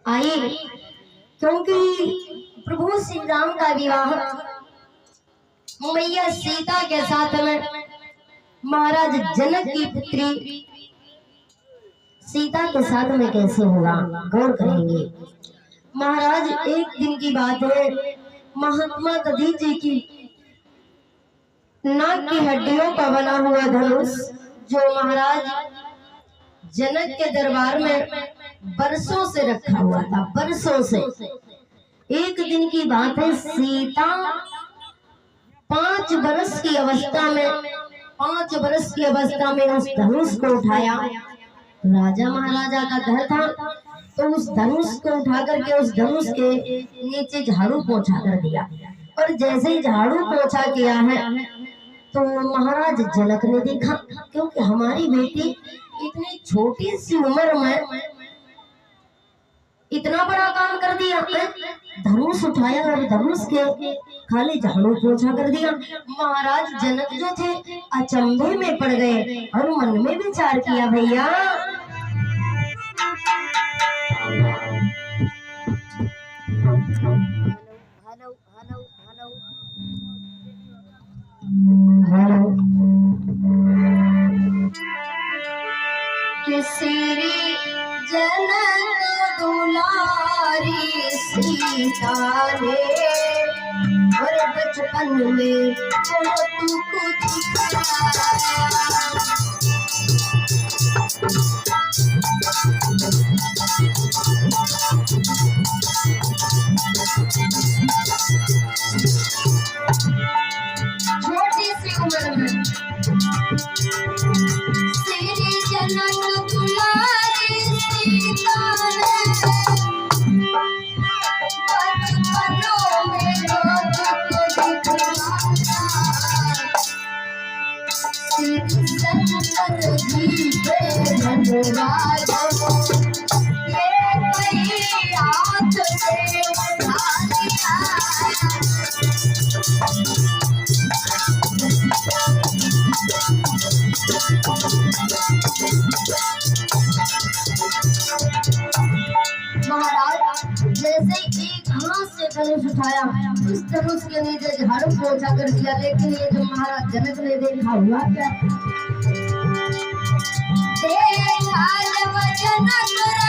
आई, क्योंकि प्रभु श्री राम का विवाह मैया सीता के साथ में महाराज जनक की पुत्री सीता के साथ में कैसे हुआ, गौर करेंगे। महाराज एक दिन की बात है, महात्मा दधी जी की नाक की हड्डियों का बना हुआ धनुष जो महाराज जनक के दरबार में बरसों से रखा हुआ था, बरसों से। एक दिन की बात है, सीता 5 वर्ष की अवस्था में उस धनुष को उठाया। राजा महाराजा का घर था, तो उस धनुष को उठा करके उस धनुष के नीचे झाड़ू पोछा कर दिया। और जैसे ही झाड़ू पोछा किया है तो महाराज जनक ने देखा, क्योंकि हमारी बेटी इतनी छोटी सी उम्र में इतना बड़ा काम कर दिया, धनुष उठाया और धनुष के खाली झाड़ू पोछा कर दिया। महाराज जनक जो थे अचंभे में पड़ गए और मन में विचार किया, भैया किसी जनक दुलारी सीता ने और बचपन में तुमको छोटी सी उम्र में श्री जनक दुलारी सीता ने बचपनों में तुमको श्री शंकर जी के धनराज ये कई हाथ से उठा लिया। महाराज जैसे एक हाथ से धनुष उठाया, उस धनुष के नीचे झाड़ू पोछा कर दिया, लेकिन ये जो महाराज जनक ने देखा, हुआ क्या? देखा जब जनक